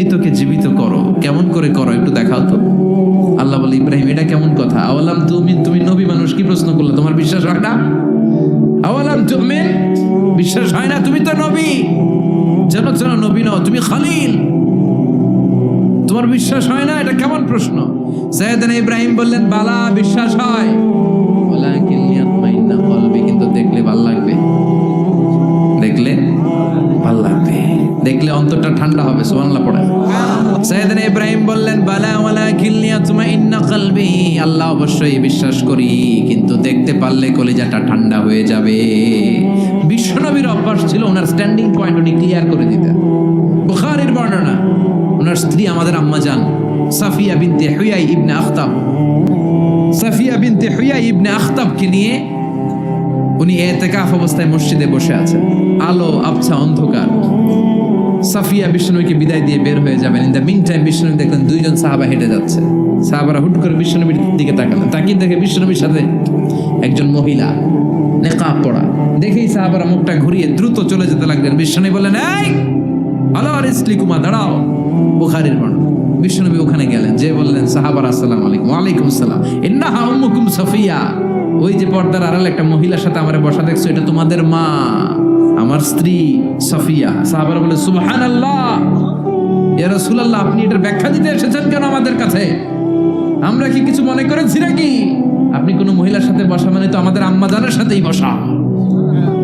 মৃতকে জীবিত করো, কেমন করে করো একটু দেখাও তো। আল্লাহ বলে, ইব্রাহিম এটা কেমন কথা? আওয়ালাম তুমিন, তুমি নবী মানুষ, কি প্রশ্ন করলে? তোমার বিশ্বাস হয় না? আওয়ালাম তুমিন, বিশ্বাস হয় না? তুমি তো নবী, যেন যেন নবী নও, তুমি খলিল, তোমার বিশ্বাস হয় না? এটা কেমন প্রশ্ন? সাইয়েদনা ইব্রাহিম বললেন, বালা, বিশ্বাস হয়, ওয়ালাকিন ইয়াতমাইন্না কলবি, কিন্তু দেখলে ভালো লাগবে, দেখলে ভালো লাগবে, দেখলে অন্তরটা ঠান্ডা হবে। সুবহানাল্লাহ পড়েন। সাইয়েদনা ইব্রাহিম বললেন, বালা ওয়ালাকিন ইয়াতমাইন্না কলবি, আল্লাহ অবশ্যই বিশ্বাস করি, কিন্তু দেখতে পারলে কলিজাটা ঠান্ডা হয়ে যাবে। বিশ্বনবীর অভ্যাস ছিল ওনার স্ট্যান্ডিং পয়েন্ট উনি ক্লিয়ার করে দিতেন। বুখারীর বর্ণনা, ওনার স্ত্রী আমাদের আম্মা জান সাফিয়া বিনতে হুয়াই ইবনে আখতাব, সাফিয়া বিনতে হুয়াই ইবনে আখতাবকে নিয়ে উনি ইতিকাফ অবস্থায় মসজিদে বসে আছেন, আলো আবছা অন্ধকার। সাফিয়া বিষ্ণুকে বিদায় দিয়ে বের হয়ে যাবেন। In the meantime Vishnu দেখলেন দুইজন সাহাবা হেঁটে যাচ্ছে। সাহাবারা হুট করে বিষ্ণুবীর দিকে তাকালেন, তাকিয়ে দেখে বিষ্ণুবীর সাথে একজন মহিলা নেকাব পরা। দেখেই সাহাবারা মুখটা ঘুরিয়ে দ্রুত চলে যেতে লাগলেন। বিষ্ণু বললেন, এই আলা রিসলিকুমা, দাঁড়াও। বুখারীর বর্ণনা, বিষ্ণুনবী ওখানে গেলেন, যে বললেন সাহাবারা, আসসালামু আলাইকুম। ওয়ালাইকুম আসসালাম। ইন্নাহা উম্মুকুম সাফিয়া, ওই যে পর্দার আড়ালে একটা মহিলার সাথে আমারে বসা দেখছো, এটা তোমাদের মা, আমার স্ত্রী সাফিয়া। সাহাবারা বলে, সুবহানাল্লাহ, ইয়া রাসূলুল্লাহ, আপনি এটার ব্যাখ্যা দিতে এসেছেন কেন আমাদের কাছে? আমরা কি কিছু মনে করেছি নাকি? আপনি কোনো মহিলার সাথে বসা মানে তো আমাদের আম্মা জানের সাথেই বসা।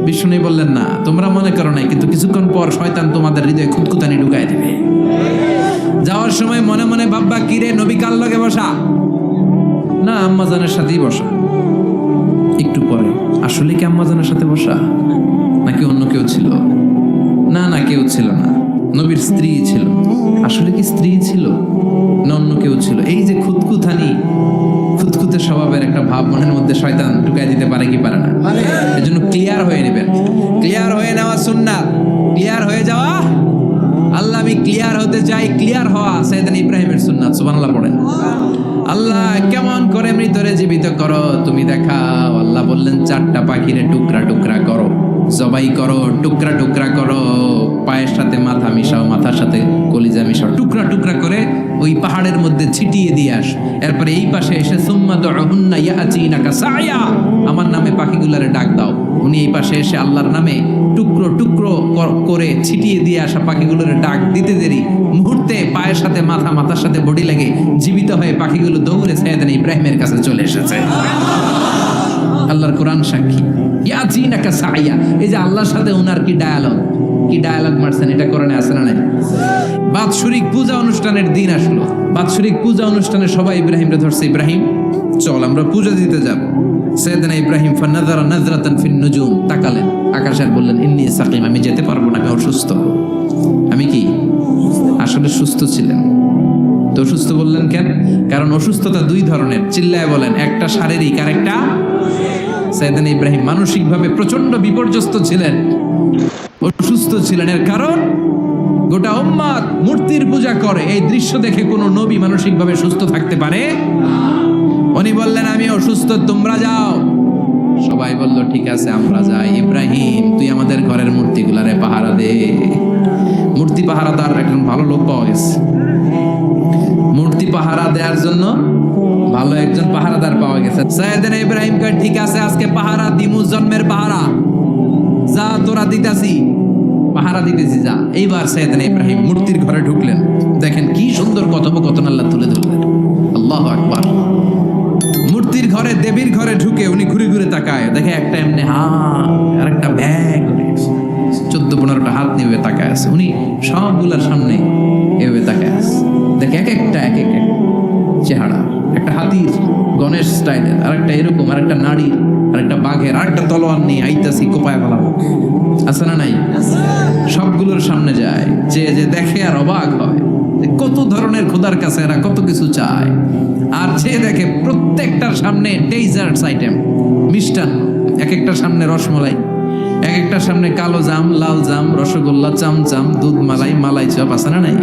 বিষ্ণু বললেন, না, তোমরা মনে করো নাই, কিন্তু কিছুক্ষণ পর শয়তান তোমাদের হৃদয়ে খুঁতখুঁতানি ঢুকাই দেবে। যাওয়ার সময় মনে মনে ভাববা, কিরে নবী কার লগে বসা? না, আম্মা জানের সাথেই বসা। একটু পরে, আসলে কি আম্মা জানের সাথে বসা, নাকি অন্য কেউ ছিল? না না, কেউ ছিল না, নবীর স্ত্রী ছিল। আসলে কি স্ত্রী ছিল না অন্য কেউ ছিল? এই যে খুঁতখুঁতানি, খুঁতখুঁতে স্বভাবের একটা ভাব মনের মধ্যে শয়তান ঢুকাই দিতে পারে কি পারে না? এজন্য ক্লিয়ার হয়ে নেবেন। ক্লিয়ার হয়ে নেওয়া সুন্নাত, ক্লিয়ার হয়ে যাওয়া। আল্লাহ, আমি ক্লিয়ার হতে চাই, ক্লিয়ার হওয়া সাইয়েদনা ইব্রাহিমের সুন্নাত। সুবহানাল্লাহ পড়েন। আল্লাহ, কেমন করে মৃতরে জীবিত করো তুমি দেখাও। আল্লাহ বললেন, 4টা পাখিরে টুকরা টুকরা করো, জবাই করো, টুকরা টুকরা করো, পায়ের সাথে মাথা মিশাও, মাথার সাথে কলিজা মিশাও, টুকরা টুকরা করে ওই পাহাড়ের মধ্যে ছিটিয়ে দিয়ে আস। এরপরে এই পাশে এসে সুম্মা দুউহুন্না ইয়াতিনাকা সায়া, আমার নামে পাখিগুলারে ডাক দাও। উনি এই পাশে এসে আল্লাহর নামে টুকরো টুকরো করে ছিটিয়ে দিয়ে আসা পাখিগুলোর ডাক দিতে দেরি মুহূর্তে পায়ের সাথে মাথা, মাথার সাথে বডি লাগে জীবিত হয়ে পাখিগুলো দৌড়ে সাইয়েদনা ইব্রাহিমের কাছে চলে এসেছে। আল্লাহর কোরআন সাক্ষী। ইয়াতিনাকা সায়া, এই যে আল্লাহর সাথে ওনার কি ডায়ালগ মারছেন, এটা কোরআনে আছে না নাই? বাৎসরিক পূজা অনুষ্ঠানের দিন আসলো। বাৎসরিক পূজা অনুষ্ঠানে সবাই ইব্রাহিমরে ধরছে, ইব্রাহিম চল আমরা পূজা দিতে যাব। সাইয়েদনা ইব্রাহিম ফানাযারা নাযরাতান ফিন নুজুম, তাকালেন আকাশে আর বললেন, ইন্নী সাকিম, আমি যেতে পারবো না, আমি অসুস্থ। আমি কি আসলে সুস্থ ছিলেন? তো অসুস্থ বললেন কেন? কারণ অসুস্থতা 2 ধরনের, চিল্লায় বলেন। একটা শারীরিক, আর একটা সাইয়েদনা ইব্রাহিম মানসিকভাবে প্রচন্ড বিপর্যস্ত ছিলেন, অসুস্থ ছিলেন। এর কারণ গোটা উম্মত মূর্তির পূজা করে, এই দৃশ্য দেখে কোনো নবী মানসিকভাবে সুস্থ থাকতে পারে? উনি বললেন, আমি অসুস্থ, তোমরা যাও। সবাই বলল, ঠিক আছে আমরা যাই। ইব্রাহিম, তুই আমাদের ঘরের মূর্তিগুলারে পাহারা দে। মূর্তি পাহারাদার একজন ভালো লোক পাওয়া গেছে। মূর্তি পাহারা দেওয়ার জন্য ভালো একজন পাহারাদার পাওয়া গেছে। সাইয়েদনা ইব্রাহিম কয়, ঠিক আছে আজকে পাহারা দিমু, জন্মের পাহারা, যা তোরা দিতাছি, পাহারা দিতেছি, যা। এইবার সাইয়েদনা ইব্রাহিম মূর্তির ঘরে ঢুকলেন। দেখেন কি সুন্দর কথোপকথন আল্লাহ তুলে ধরলেন। আল্লাহু আকবার। মূর্তির ঘরে, দেবীর ঘরে ঢুকে উনি ঘুরে ঘুরে তাকায়, দেখে একটা এমনি হাত আর একটা ব্যাগ, 14-15টা হাত নিয়ে তাকায় আছে। উনি সবগুলার সামনে এভাবে তাকায় আছে, দেখে এক একটা চেহারা, একটা হাতির গণেশ স্টাইলের, আর একটা এরকম, আর একটা নারীর, আর একটা বাঘের, আর একটা তলোয়ার নিয়ে আইতাছি, কোপায় ফেলাবো। আছে না নাই? সবগুলোর সামনে যায়, যে দেখে আর অবাক হয় কত ধরনের খোদার কাছে এরা কত কিছু চায়। আর যে দেখে প্রত্যেকটার সামনে ডেজার্টস আইটেম, মিষ্টান্ন, এক একটার সামনে রসমলাই, এক একটার সামনে কালো জাম, লাল জাম, রসগোল্লা, চামচাম, দুধ মালাই, মালাই চপ। আছে না নাই?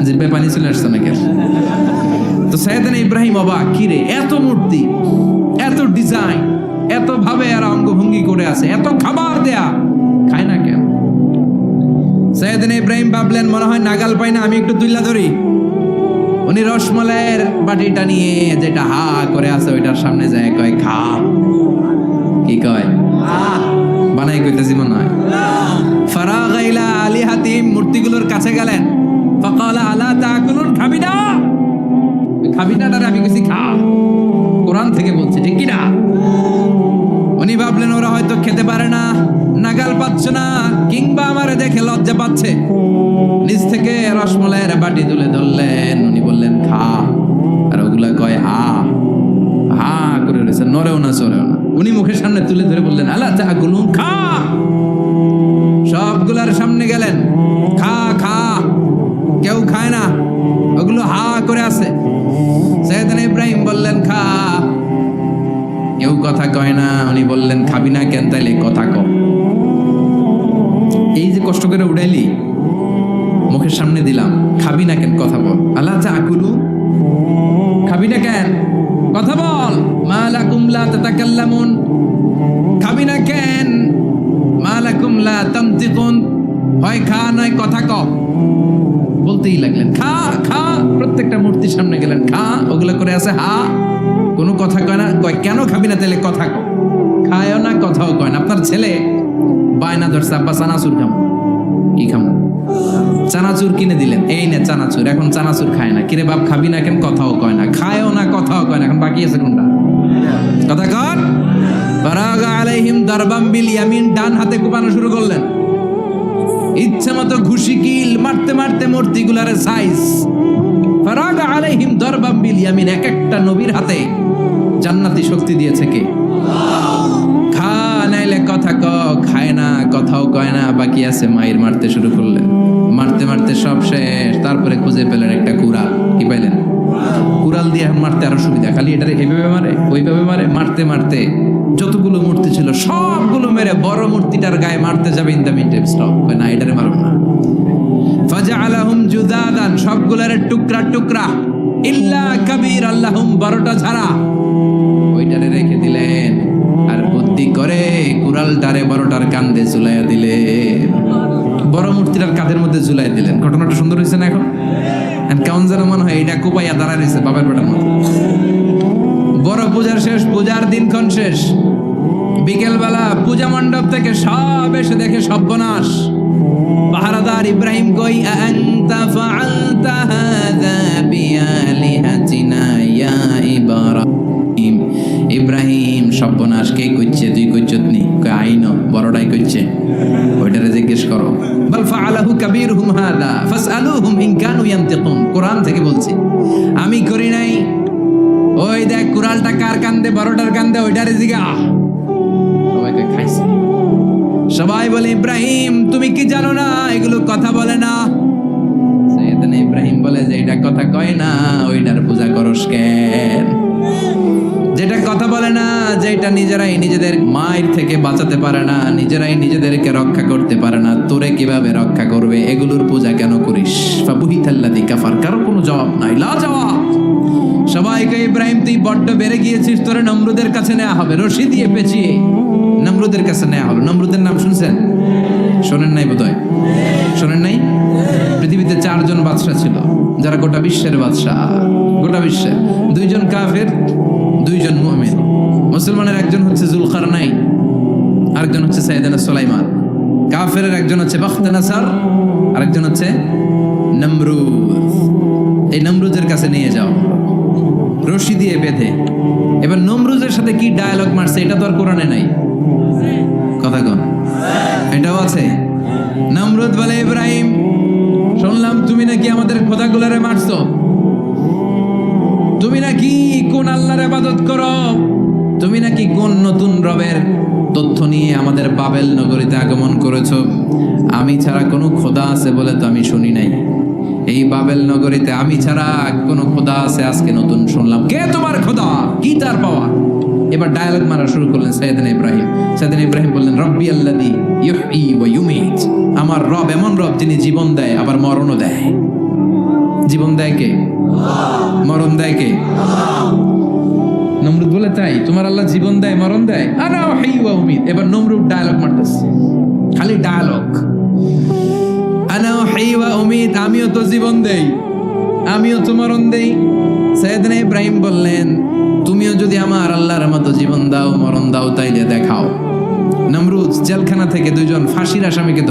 যে পানি চলে আসছে নাকি? তো সাইয়েদনা ইব্রাহিম অবাক, কিরে এত মূর্তি, এত ডিজাইন, এত ভাবে এরা অঙ্গভঙ্গি করে আছে, এত খাবার দেয়া, খায় না কেন? সাইয়েদনা ইব্রাহিম ভাবলেন মনে হয় নাগাল পাই না, আমি একটু তুইলা ধরি। উনি রসমলাইয়ের বাটিটা নিয়ে যেটা হা করে আছে ওইটার সামনে যায় কয় খা। কি কয়? বানাই কইতেছি মনে হয়। ফারাগা ইলা আলিহাতিম, মূর্তিগুলোর কাছে গেলেন। ফাকালা আলা তাকুলুন, খাবি না? খাবি না তারে আমি কইছি খা, কোরআন থেকে বলছি, ঠিক কি না? উনি ভাবলেন ওরা হয়তো খেতে পারে না, নাগাল পাচ্ছে না, কিংবা আমারে দেখে লজ্জা পাচ্ছে। নিজ থেকে রসমলাইয়ের বাটি তুলে ধরলেন। উনি বললেন খা, আর ওগুলা কয় হা হা করে রয়েছে, নড়েও না চড়েও না। উনি মুখের সামনে তুলে ধরে বললেন আলা তাকুলুন, খা। সবগুলার সামনে গেলেন, খা খা। কেউ খায় না, ওগুলো হা করে আছে। সাইয়েদনা ইব্রাহিম বললেন খা, কেউ কথা কয় না। উনি বললেন খাবি না কেন? তাইলে কথা ক। এই যে কষ্ট করে উড়াইলি, মুখের সামনে দিলাম, খাবি না কেন? কথা বল। আল্লাহ তাকুলু, খাবি না কেন? কথা বল। মা লাকুম লা তাতাকাল্লামুন, খাবি না কেন? মা লাকুম লা তানতিকুন, হয় খা নয় কথা ক। বলতেই লাগলেন খা খা। প্রত্যেকটা মূর্তির সামনে গেলেন, খা। ওগুলো করে আছে হা, কোনো কথা কয় না। কয় কেন খাবি না? তাহলে কথা ক। খায়ও না, কথাও কয় না। আপনার ছেলে বায়না ধরছে, আব্বা চানাচুর খাম। কি খাম? চানাচুর কিনে দিলেন, এই নে চানাচুর। এখন চানাচুর খায় না। কিরে বাপ খাবি না কেন? কথাও কয় না, খায়ও না, কথাও কয় না। এখন বাকি আছে কোনটা? কথা কর। ফারাগা আলাইহিম দারবাম বিল ইয়ামিন, ডান হাতে কোপানো শুরু করলেন। ইচ্ছা মতো ঘুষি কিল মারতে মারতে মূর্তিগুলার সাইজ। ফারাগা আলাইহিম দারবাম বিল ইয়ামিন, এক একটা নবীর হাতে জান্নাতি শক্তি দিয়েছে কে? খা নাইলে কথা ক। খায় না, কথাও কয় না, বাকি আছে। মায়ের মারতে শুরু করলেন, মারতে মারতে সব শেষ। তারপরে খুঁজে পেলেন একটা কুড়াল। কি পাইলেন? কুড়াল দিয়ে এখন মারতে আরো সুবিধা। খালি এটা এইভাবে মারে, ওইভাবে মারে। মারতে মারতে যতগুলো মূর্তি ছিল সবগুলো মেরে বড় মূর্তিটার গায়ে মারতে যাবে। In the meantime stop, না এটারে মারব না। ফাজআলাহুম জুদাদান, সবগুলার টুকরা টুকরা। ইল্লা কাবীর আল্লাহুম, বড়টা ছাড়া ওইটারে রেখে দিলেন। আর বুদ্ধি করে কুড়ালটারে বড়টার কাঁধে ঝুলাইয়া দিলেন। বড় মূর্তিটার কাঁধের মধ্যে ঝুলাই দিলেন। ঘটনাটা সুন্দর হয়েছে না? এখন কেমন যেন মনে হয় এটা কোপাইয়া দাঁড়ায় রয়েছে বাবার বেটার মতো। বড় পূজার শেষ, পূজার দিনক্ষণ শেষ। বিকেলবেলা পূজা মণ্ডপ থেকে সব এসে দেখে সর্বনাশ। পাহারাদার ইব্রাহিম কই? আনতা ফাআলতা হাযা বিআলিহাতিনা ইয়া ইব্রাহিম। ইব্রাহিম, সর্বনাশ কে কইছে? তুই কইছত নি? কই আইনো, বড়টাই কইছে। ওইটারে জিজ্ঞেস করো। বাল ফাআলাহু কাবীরুহুম হাযা ফাসআলুহুম ইন কানু ইয়ানতিকুন, কোরআন থেকে বলছি, আমি করি নাই। ওই দেখ কুড়ালটা কার কান্দে? বড়টার কান্দে, ওইটারে জিগা। সবাইকে খাইছে। সবাই বলে ইব্রাহিম তুমি কি জানো না এগুলো কথা বলে না? সাইয়েদনা ইব্রাহিম বলে যে এটা কথা কয় না, ওইটার পূজা করস কেন? যেটা কথা বলে না, যেটা নিজেরাই নিজেদের মায়ের থেকে বাঁচাতে পারে না, নিজেরাই নিজেদেরকে রক্ষা করতে পারে না, তোরে কিভাবে রক্ষা করবে? এগুলোর পূজা কেন করিস? ফাবুহিতাল্লাযী কাফার, কারো কোনো জবাব নাই, লা জবাব। সবাইকে ইব্রাহিম তুই বড্ড বেড়ে গিয়েছিস, তোরে নমরুদের কাছে নেওয়া হবে, রশি দিয়ে পেঁচিয়ে নমরুদের কাছে নেওয়া হলো। নমরুদের নাম শুনছেন? শোনেন নাই বোধহয়? শোনেন নাই? পৃথিবীতে 4 জন বাদশা ছিল, যারা গোটা বিশ্বের বাদশা। গোটা বিশ্বের 2 জন কাফের, 2 জন মুমিন। মুসলমানের একজন হচ্ছে যুলকারনাইন, আরেকজন হচ্ছে সাইয়েদনা সুলাইমান। কাফেরের একজন হচ্ছে বাখতানাসার, আরেকজন হচ্ছে নমরুদ। এই নমরুদের কাছে নিয়ে যাও রশি দিয়ে বেঁধে। এবার নমরুদের সাথে কি ডায়ালগ মারছে এটা তো আর কোরআনে নাই। কথা কন, এটাও আছে। নমরুদ বলে ইব্রাহিম শুনলাম তুমি নাকি আমাদের খোদাগুলারে মারছো, তুমি নাকি কোন আল্লাহর ইবাদত করো, তুমি নাকি কোন নতুন রবের তথ্য নিয়ে আমাদের বাবেল নগরীতে আগমন করেছো। আমি ছাড়া কোনো খোদা আছে বলে তো আমি শুনি নাই। এই বাবেল নগরীতে আমি ছাড়া কোনো খোদা আছে আজকে নতুন শুনলাম। কে তোমার খোদা? কি তার পাওয়া? এবার ডায়ালগ মারা শুরু করলেন সাইয়েদনা ইব্রাহিম। সাইয়েদনা ইব্রাহিম বললেন রব্বি আল্লাযী ইউহয়ী ওয়া ইউমীত, আমার রব এমন রব যিনি জীবন দেয় আবার মরণও দেয়। জীবন দেয় কে? মরণ দেয় কে? নমরুদ বলে তাই তোমার আল্লাহ জীবন দেয় মরণ দেয়? আনা উহয়ী ওয়া উমীত। এবার নমরুদ ডায়ালগ মারতেছে, খালি ডায়ালগ। উহি ওয়া উমীত, আমিও তো জীবন দেই, আমিও তো মরণ দেই। সাইয়েদনা ইব্রাহিম বললেন, তুমিও যদি আমার আল্লাহর মতো জীবন দাও, মরণ দাও, তাইলে দেখাও। নমরুদ জেলখানা থেকে দুইজন ফাঁসির আসামিকে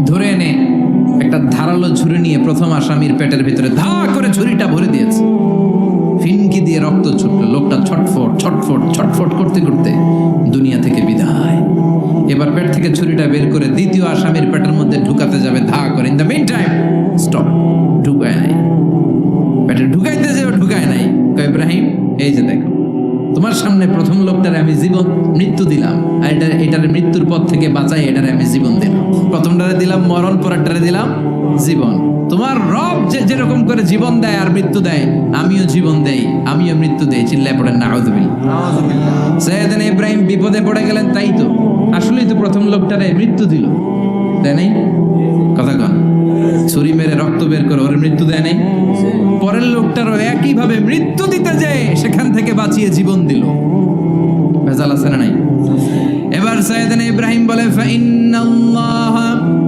ধরে এনে একটা ধারালো ছুরি নিয়ে প্রথম আসামির পেটের ভিতরে ধা করে ছুরিটা ভরে দিয়েছে। ফিনকি দিয়ে রক্ত ছুটলো, লোকটা ছটফট ছটফট ছটফট করতে করতে দুনিয়া থেকে বিদায়। এবার পেট থেকে ছুরিটা বের করে দ্বিতীয় আসামির পেটের মধ্যে ঢুকাতে যাবে ধা করে। In the meantime stop, ঢুকায় নাই, পেটে ঢুকাইতে যাবে ঢুকায় নাই। ইব্রাহিম, এই যে দেখো, তোমার সামনে প্রথম লোকটারে আমি জীবন মৃত্যু দিলাম, আর এটার মৃত্যুর পথ থেকে বাঁচাই, এটারে আমি জীবন দিলাম। প্রথমটারে দিলাম মরণ, পরেরটারে দিলাম জীবন। তোমার রব যেরকম করে জীবন দেয় আর মৃত্যু দেয়, আমিও জীবন দেই, আমিও মৃত্যু দেই। চিল্লায় পড়েন নাউযুবিল্লাহ। সাইয়েদনা ইব্রাহিম বিপদে পড়ে গেলেন, তাই তো আসলেই তো প্রথম লোকটারে মৃত্যু দিল, দেয় নাই? কথা কন, ছুরি মেরে রক্ত বের করে ওর মৃত্যু দেয় নাই? পরের লোকটারও একইভাবে মৃত্যু দিতে যায়, সেখান থেকে বাঁচিয়ে জীবন দিল। ভেজাল আছে না নাই? এবার সাইয়েদনা ইব্রাহিম বলে, ফাইন্নাল্লাহা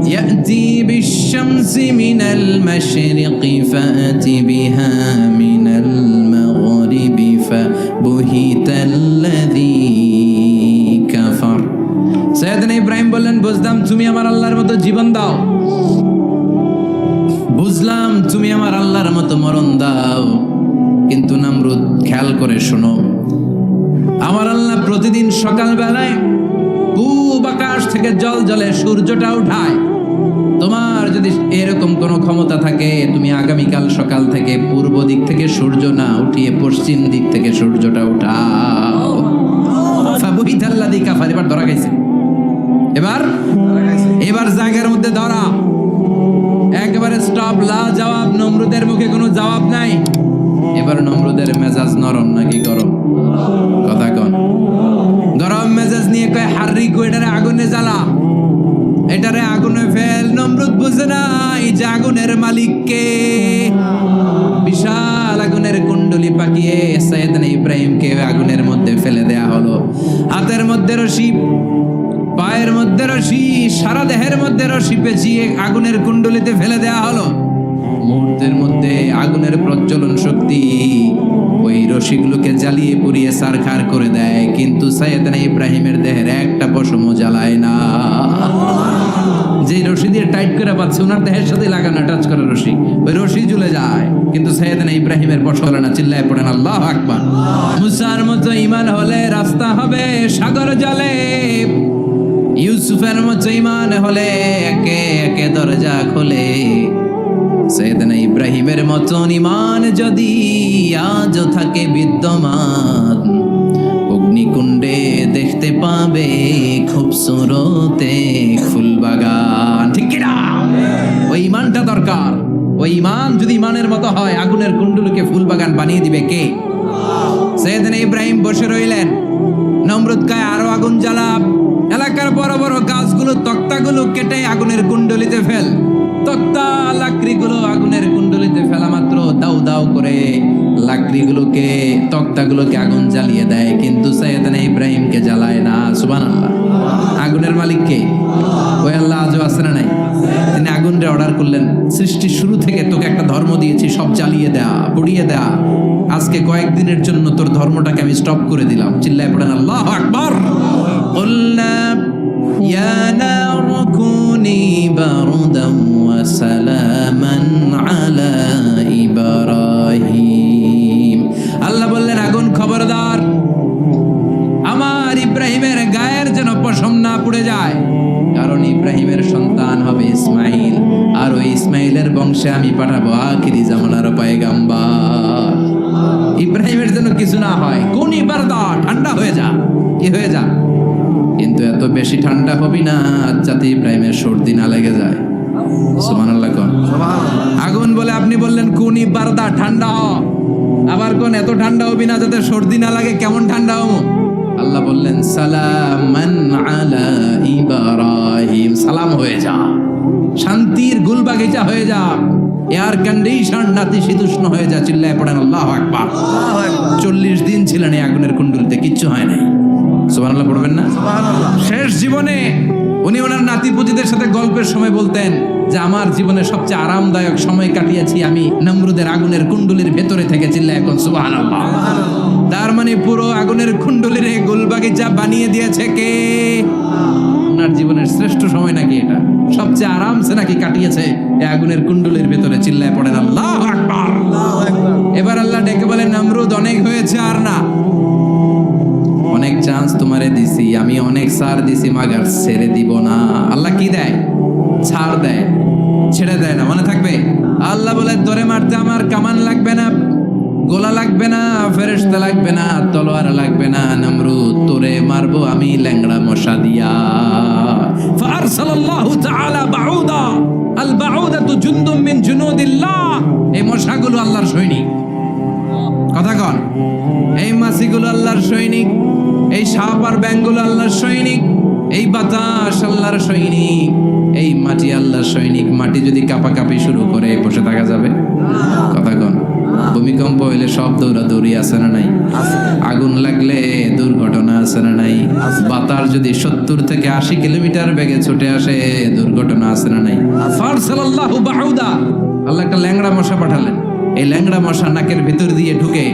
ইয়াতি বিশ-শামসি মিনাল মাশরিকি ফাআতি বিহা মিনাল মাগরিবি ফাবুহিতাল্লাযী কাফার। সাইয়েদনা ইব্রাহিম বললেন, বুঝলাম তুমি আমার আল্লাহর মতো জীবন দাও, বুঝলাম তুমি আমার আল্লাহর মতো মরণ দাও, কিন্তু নমরুদ খেয়াল করে শোনো, আমার আল্লাহ প্রতিদিন সকাল বেলায় পূব আকাশ থেকে জল জলে সূর্যটা উঠায়। তোমার যদি এরকম কোনো ক্ষমতা থাকে, তুমি আগামীকাল সকাল থেকে পূর্ব দিক থেকে সূর্য না উঠিয়ে পশ্চিম দিক থেকে সূর্যটা উঠাও। ফাবুহিতাল্লাযী কাফার। এবার ধরা গেছে, এবার জায়গার মধ্যে ধরা, একেবারে স্টপ, লা জবাব। নমরুদের মুখে কোনো জবাব নাই। এবার নমরুদের মেজাজ নরম নাকি গরম? কথা কন। গরম মেজাজ নিয়ে কয়, হাররিকু, এটারে আগুনে জ্বালা, এটারে আগুনে ফেল। নমরুদ বুঝে না এই যে আগুনের মালিক কে। বিশাল আগুনের কুণ্ডলি পাকিয়ে সাইয়েদনা ইব্রাহিমকে আগুনের মধ্যে ফেলে দেয়া হলো। হাতের মধ্যে রশি, পায়ের মধ্যে রশি, সারা দেহের মধ্যে রশি পেঁচিয়ে আগুনের কুণ্ডলিতে ফেলে দেয়া হলো। মুহূর্তের মধ্যে আগুনের প্রজ্বলন শক্তি ওই রশিগুলোকে জ্বালিয়ে পুড়িয়ে ছারখার করে দেয়, কিন্তু সাইয়েদনা ইব্রাহিমের দেহের একটা পশমও জ্বালায় না। যে রশি দিয়ে টাইট করে পাচ্ছে, ওনার দেহের সাথে লাগানো টাচ করা রশি, ওই রশি জ্বলে যায়, কিন্তু সাইয়েদনা ইব্রাহিমের পশম জ্বলে না। চিল্লায় পড়েন আল্লাহু আকবার। মুসার মতো ঈমান হলে রাস্তা হবে সাগর জলে, ইউসুফের মতো ঈমান হলে একে একে দরজা খোলে। সাইয়েদনা ইব্রাহিমের মতন ঈমান যদি আজও থাকে বিদ্যমান, অগ্নিকুণ্ডে দেখতে পাবে খুবসুরত এক ফুলবাগান। ঠিক কি না? ওই ঈমানটা দরকার। ওই ঈমান যদি ঈমানের মতো হয়, আগুনের কুণ্ডলকে ফুলবাগান বানিয়ে দিবে কে? সাইয়েদনা ইব্রাহিম বসে রইলেন। নমরুদ কয়, আরো আগুন জ্বালা, এলাকার বড় বড় গাছগুলো, তক্তাগুলো কেটে আগুনের কুণ্ডলিতে ফেল। তক্তা লাকড়িগুলো আগুনের কুণ্ডলিতে ফেলা মাত্র দাউ দাউ করে লাকড়িগুলোকে, তক্তাগুলোকে আগুন জ্বালিয়ে দেয়, কিন্তু সাইয়েদনা ইব্রাহিমকে জ্বালায় না। সুবহানাল্লাহ। আগুনের মালিক কে? ওই আল্লাহ আজও আছে না নাই? তিনি আগুনটা অর্ডার করলেন, সৃষ্টির শুরু থেকে তোকে একটা ধর্ম দিয়েছি, সব জ্বালিয়ে দেয়া, পুড়িয়ে দেয়া, আজকে কয়েকদিনের জন্য তোর ধর্মটাকে আমি স্টপ করে দিলাম। চিল্লায় পড়েন আল্লাহু আকবার। কুলনা ইয়া নারু কুনি বারদান ওয়া সালামান আলা ইব্রাহিম। আল্লাহ বললেন, আগুন খবরদার, আমার ইব্রাহিমের গায়ের যেন পশম না পুড়ে যায়, কারণ ইব্রাহিমের সন্তান হবে ইসমাইল, আর ওই ইসমাইলের বংশে আমি পাঠাবো আখিরি জামানার পয়গাম্বর। ইব্রাহিমের যেন কিছু না হয়, কোন ইবারদা, ঠান্ডা হয়ে যা, কি হয়ে যা, কিন্তু এত বেশি ঠান্ডা হবি না যাতে ইব্রাহিমের সর্দি না লেগে যায়। সুবহানাল্লাহ কোন। আগুন বলে, আপনি বললেন কোন ইবারদা, ঠান্ডা হ, আবার কোন এত ঠান্ডা হবি না যাতে সর্দি না লাগে, কেমন ঠান্ডা হবো? আল্লাহ বললেন, সালামান আলা ইব্রাহিম, সালাম হয়ে যা, শান্তির গুলবাগিচা হয়ে যা, এয়ার কন্ডিশন নাতিশীতোষ্ণ হয়ে যা। চিল্লায় পড়েন আল্লাহু আকবার। 40 দিন ছিলেন এই আগুনের কুণ্ডলিতে, কিচ্ছু হয় নাই। সুবহানাল্লাহ পড়বেন না? শেষ জীবনে উনি ওনার নাতিপুতিদের সাথে গল্পের সময় বলতেন, যে আমার জীবনে সবচেয়ে আরামদায়ক সময় কাটিয়েছি আমি নমরুদের আগুনের কুণ্ডুলির ভেতরে থেকে, চিল্লায় এখন সুবহানাল্লাহ। তার মানে পুরো আগুনের কুণ্ডুলির গোলবাগিচা বানিয়ে দিয়েছে কে? ওনার জীবনের শ্রেষ্ঠ সময় নাকি এটা, সবচেয়ে আরামসে নাকি কাটিয়েছে এই আগুনের কুণ্ডুলির ভেতরে, চিল্লায় পড়েন আল্লাহু আকবার। এবার আল্লাহ ডেকে বলেন, নমরুদ অনেক হয়েছে আর না, অনেক চান্স তোমারে দিছি আমি, অনেক ছাড় দিছি, মাগার ছেড়ে দিব না। আল্লাহ কি দেয়? ছাড় দেয়, ছেড়ে দেয় না। মনে থাকবে, আল্লাহ বলে তোরে মারতে আমার কামান লাগবে না, গোলা লাগবে না, ফেরেশতা লাগবে না, তলোয়ার লাগবে না, নমরুদ তোরে মারবো আমি ল্যাংড়া মশা দিয়া। ফারসালাল্লাহু তাআলা বাউদা, আল বাউদাতু জুনদুম মিন জুনুদিল্লাহ। এই মশাগুলো আল্লাহর সৈনিক, কথা কন। এই মাছিগুলো আল্লাহর সৈনিক, এই সাপ আর ব্যাঙগুলো আল্লাহর সৈনিক, এই বাতাস আল্লাহর সৈনিক, এই মাটি আল্লাহর সৈনিক। মাটি যদি কাঁপাকাঁপি শুরু করে বসে থাকা যাবে? কথা কন। ভূমিকম্প হইলে সব দৌড়াদৌড়ি আছে না নাই? আগুন লাগলে দুর্ঘটনা আছে না নাই? বাতাস যদি 70 থেকে 80 কিলোমিটার বেগে ছুটে আসে দুর্ঘটনা আছে না নাই? ফারসালাল্লাহু বাউদা, আল্লাহ একটা ল্যাংড়া মশা পাঠালেন। এই ল্যাংড়া মশা নাকের ভিতর দিয়ে ঢুকে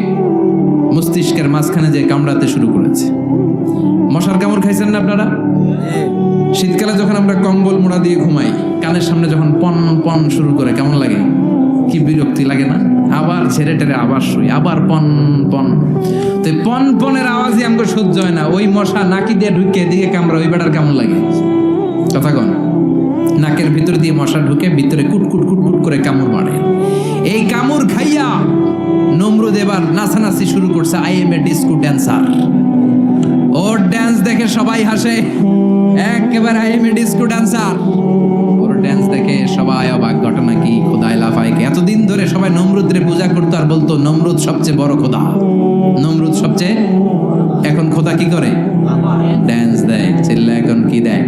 মস্তিষ্কের মাঝখানে যে কামড়াতে শুরু করেছে। মশার কামড় খাইছেন না আপনারা? শীতকালে যখন আমরা কম্বল মোড়া দিয়ে ঘুমাই, কানের সামনে যখন পন পন শুরু করে কেমন লাগে? কি বিরক্তি লাগে না? আবার ছেড়ে টেরে আবার শুই, আবার পন পন। তো পন পনের আওয়াজই আমাকে সহ্য হয় না। ওই মশা নাকি দিয়ে ঢুকে দিকে কামড়া, ওই বেটার কেমন লাগে? কথা কন। নাকের ভিতর দিয়ে মশা ঢুকে ভিতরে কুটকুট কুটকুট করে কামড় মারে। এই কামড় খাইয়া নমরুদ এবার নাচানাচি শুরু করছে। I M A disco dancer. Or dance দেখে সবাই হাসে, একেবারে I M A disco dancer. Or dance দেখে সবাই অবাক। ঘটনা কি? খোদাই লাফায়। এতদিন ধরে সবাই নমরুদরে পূজা করতো আর বলতো নমরুদ সবচেয়ে বড় খোদা, নমরুদ সবচেয়ে। এখন খোদা কি করে? ড্যান্স দেয়। চিল্লা এখন কি দেয়?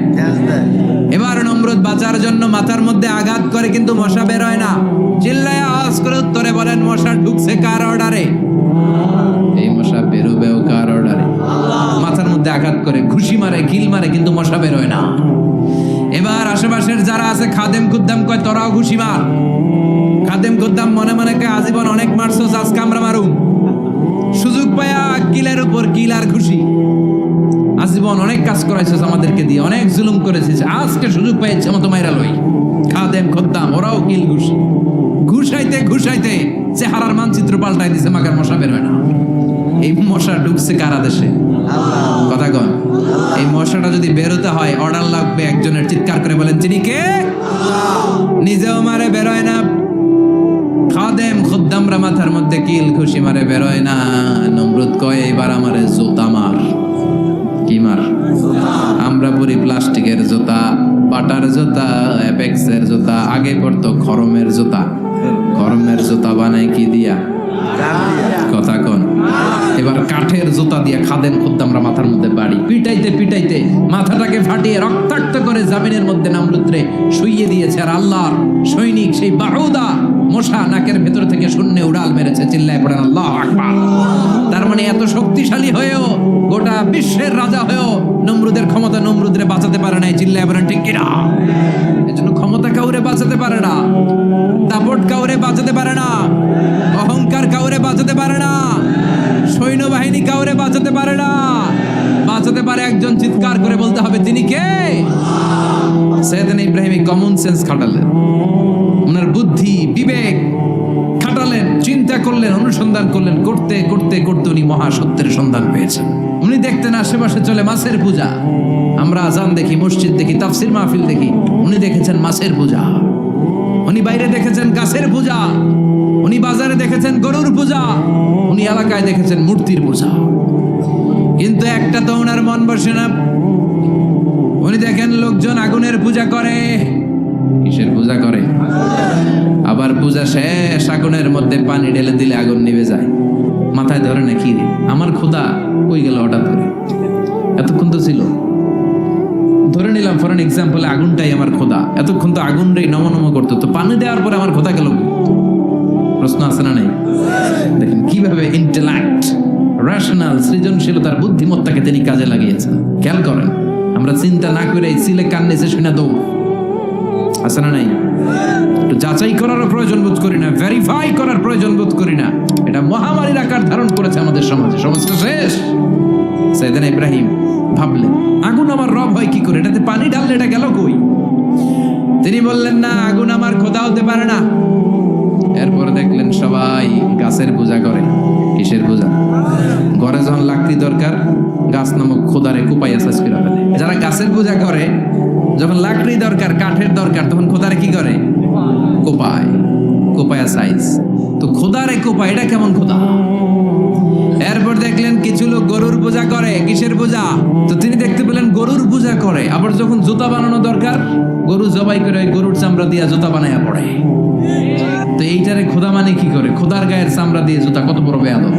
এবার নমরুদ বাঁচার জন্য মাথার মধ্যে আঘাত করে, কিন্তু মশা বের হয় না। চিল্লায় আওয়াজ করে উত্তরে বলেন, মশা ঢুকছে কার অর্ডারে? এই মশা বেরোবেও কার অর্ডারে? মাথার মধ্যে আঘাত করে ঘুষি মারে, কিল মারে, কিন্তু মশা বের হয় না। এবার আশেপাশের যারা আছে খাদেম খুদ্দাম কয় তোরাও ঘুষি মার। খাদেম খুদ্দাম মনে মনে কয় আজীবন অনেক মারছস, আজকে আমরা মারুম। সুযোগ পায়া কিলের উপর কিল আর ঘুষি। আজীবন অনেক কাজ করাইছিস আমাদেরকে দিয়ে, অনেক জুলুম করেছিস, আজকে সুযোগ পাইছে মতো মাইরা লই। খাদেম খুদ্দাম ওরাও কিল ঘুষি। ঘুষাইতে ঘুষাইতে চেহারার মানচিত্র পাল্টাই দিছে, মাগার মশা বের হয় না। এই মশা ঢুকছে কারা দেশে? কথা কন। এই মশাটা যদি বেরোতে হয় অর্ডার লাগবে একজনের। চিৎকার করে বলেন, তিনি কে? নিজেও মারে, বেরোয় না। খাদেম খুদ্দামরা মাথার মধ্যে কিল ঘুষি মারে, বেরোয় না। নমরুদ কয় এবার আমারে জুতা মার। কি মার? আমরা পরি প্লাস্টিকের জুতা, পাটার জুতা, অ্যাপেক্সের জুতা। আগে পড়তো খরমের জুতা। খরমের জুতা বানায় কি দিয়া? কথা কন। এবার কাঠের জুতা দিয়ে খাদেম খুদ্দামরা মাথার মধ্যে বাড়ি। পিটাইতে পিটাইতে মাথাটাকে ফাটিয়ে রক্তাক্ত করে জামিনের মধ্যে নমরুদরে শুইয়ে দিয়েছে। আর আল্লাহর সৈনিক সেই বাউদা মশা নাকের ভেতর থেকে শূন্যে উড়াল মেরেছে। চিল্লায় পড়েন আল্লাহু আকবার। তার মানে এত শক্তিশালী হয়েও, গোটা বিশ্বের রাজা হয়েও নমরুদের ক্ষমতা নমরুদরে বাঁচাতে পারে নাই। চিল্লায় পড়েন ঠিক কিনা? এজন্য ক্ষমতা কাউরে বাঁচাতে পারে না, দাপট কাউরে বাঁচাতে পারে না, অহংকার কাউরে বাঁচাতে পারে না, সৈন্যবাহিনী কাউরে বাঁচাতে পারে না। বাঁচাতে পারে একজন। চিৎকার করে বলতে হবে, তিনি কে? সাইয়েদনা ইব্রাহিম কমন সেন্স খাটালেন, ওনার বুদ্ধি বিবেক খাটালেন, চিন্তা করলেন, অনুসন্ধান করলেন। করতে করতে করতে উনি মহাসত্যের সন্ধান পেয়েছেন। উনি দেখতেন আশেপাশে চলে মাছের পূজা। আমরা আজান দেখি, মসজিদ দেখি, তাফসির মাহফিল দেখি। উনি দেখেছেন মাছের পূজা। উনি বাইরে দেখেছেন গাছের পূজা। উনি বাজারে দেখেছেন গরুর পূজা। উনি এলাকায় দেখেছেন মূর্তির পূজা। কিন্তু একটা তো ওনার মন বসে না। উনি দেখেন লোকজন আগুনের পূজা করে। কিসের পূজা করে? আবার পূজা শেষ আগুনের মধ্যে পানি ঢেলে দিলে আগুন নিভে যায়। মাথায় ধরে না কি আমার খোদা কই গেল হঠাৎ করে? এতক্ষণ তো ছিল। ধরে নিলাম ফর এন এক্সাম্পল আগুনটাই আমার খোদা। এতক্ষণ তো আগুন রে নমনম করতো, তো পানি দেওয়ার পরে আমার খোদা গেল। প্রশ্ন আছে না নাই? দেখেন কিভাবে ইন্টেলেক্ট, রেশনাল, সৃজনশীলতার বুদ্ধিমত্তাকে তিনি কাজে লাগিয়েছেন। খেয়াল করেন, আমরা চিন্তা না করে সিলে কান নিচে শুনে দৌড়। আছে না নাই? একটু যাচাই করারও প্রয়োজন বোধ করি না, ভেরিফাই করার প্রয়োজন বোধ করি না। এটা মহামারীর আকার ধারণ করেছে আমাদের সমাজে, সমাজটা শেষ। সাইয়েদনা ইব্রাহিম ভাবলেন, আগুন আমার রব হয় কি করে, এটাতে পানি ঢাললে এটা গেল কই? তিনি বললেন, না, আগুন আমার খোদা হতে পারে না। এরপর দেখলেন সবাই গাছের পূজা করে। কিসের পূজা? ঘরে যখন লাকড়ি দরকার, গাছ নামক খোদারে কুপাইয়া সাজ করে ফেলে। যারা গাছের পূজা করে, যখন লাকড়ি দরকার, কাঠের দরকার, তখন খোদারে কি করে? কোপায়, কোপায়া সাইজ। তো খোদারে কোপায়, এটা কেমন খোদা? এরপর দেখলেন কিছু লোক গরুর পূজা করে। কিসের পূজা? তো তিনি দেখতে পেলেন গরুর পূজা করে। আবার যখন জুতা বানানো দরকার, গরু জবাই করে গরুর চামড়া দিয়ে জুতা বানায়া পড়ে। তো এইটারে খোদা মানে কি করে? খোদার গায়ের চামড়া দিয়ে জুতা, কত বড় বেয়াদব!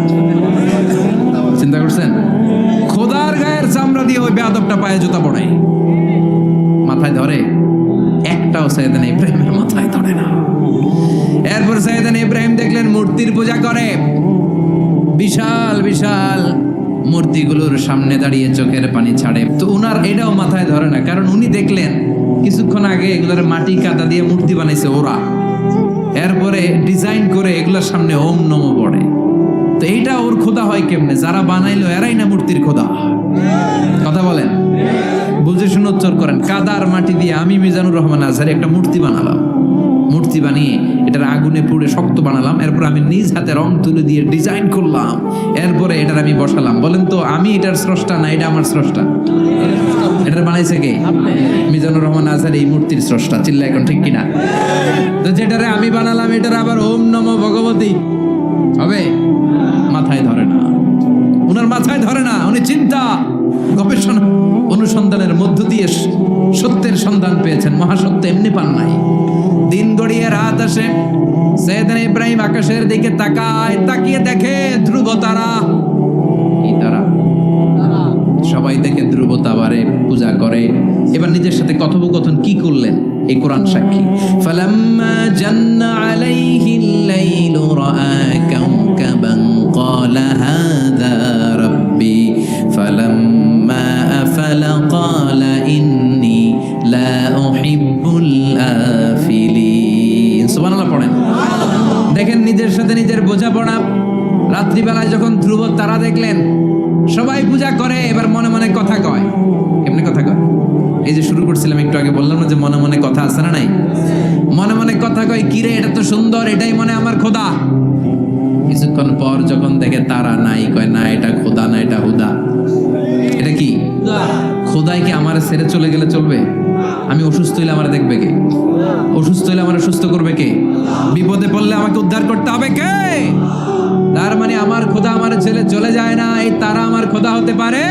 চিন্তা করছেন? খোদার গায়ের চামড়া দিয়ে ওই বেয়াদবটা পায়ে জুতা পড়ায়। মাথায় ধরে? একটাও সাইয়েদনা ইব্রাহিমের মাথায় ধরে না। এরপর সাইয়েদনা ইব্রাহিম দেখলেন মূর্তির পূজা করে। বিশাল বিশাল মূর্তিগুলোর সামনে দাঁড়িয়ে চোখের পানি ছাড়ে। তো উনার এটাও মাথায় ধরে না, কারণ উনি দেখলেন কিছুক্ষণ আগে এগুলোর মাটি কাদা দিয়ে মূর্তি বানাইছে ওরা। এরপরে ডিজাইন করে এগুলোর সামনে ওম নমো পড়ে। তো এইটা ওর খোদা হয় কেমনে? যারা বানাইলো এরাই না মূর্তির খোদা? কথা বলেন, বুঝে শুনে উচ্চার করেন। কাদার মাটি দিয়ে আমি মিজানুর রহমান আজহারি একটা মূর্তি বানালাম। মূর্তি বানিয়ে এটার আগুনে পুড়ে শক্ত বানালাম। এরপর আমি নিজ হাতে রং তুলে দিয়ে ডিজাইন করলাম। এরপরে এটার আমি বসালাম। বলেন তো, আমি এটার স্রষ্টা না এটা আমার স্রষ্টা? এটা বানাইছে কে? মিজানুর রহমান আজহারি এই মূর্তির স্রষ্টা। চিল্লা এখন ঠিক কিনা? তো যেটারে আমি বানালাম এটার আবার ওম নমো ভগবতী হবে? মাথায় ধরে না, উনার মাথায় ধরে না। উনি চিন্তা গবেষণা অনুসন্ধানের মধ্য দিয়ে সত্যের সন্ধান পেয়েছেন। মহাসত্য এমনি পান নাই। দিন গড়িয়ে রাত আসে, সাইয়েদনা ইব্রাহিম আকাশের দিকে তাকায়, তাকিয়ে দেখে ধ্রুব তারা। কি তারা? সবাই দেখে ধ্রুব তারারে পূজা করে। এবার নিজের সাথে কথোপকথন কি করলেন এই কোরআন সাক্ষী। ফালাম্মা জান্না আলাইহিল লাইলু রাআ কাওকাবান ক্বালা হাযা রাব্বি ফালাম্মা আফালা ক্বালা ইন্নী লা উহিব্বুল আফিলিন। সুবহানাল্লাহ পড়েন। দেখেন নিজের সাথে নিজের বোঝাপড়া। রাত্রিবেলায় যখন ধ্রুব তারা দেখলেন, সবাই পূজা করে, এবার মনে মনে কথা কয়। কেমনে কথা কয়? এই যে শুরু করছিলাম একটু আগে, বললাম না যে মনে মনে কথা আছে না নাই? মনে মনে কথা কয়, কিরে এটা তো সুন্দর, এটাই মনে আমার খোদা। কিছুক্ষণ পর যখন দেখে তারা নাই, কয় না এটা খোদা না, এটা হুদা। এটা কি? খোদাই কি আমার ছেড়ে চলে গেলে চলবে? আমি অসুস্থ হইলে আমার দেখবে কে? অসুস্থ হইলে আমার সুস্থ করবে কে? বিপদে পড়লে আমাকে উদ্ধার করতে হবে কে? তার মানে আমার খোদা আমার ছেলে চলে যায় না, এই তারা আমার খোদা হতে পারে।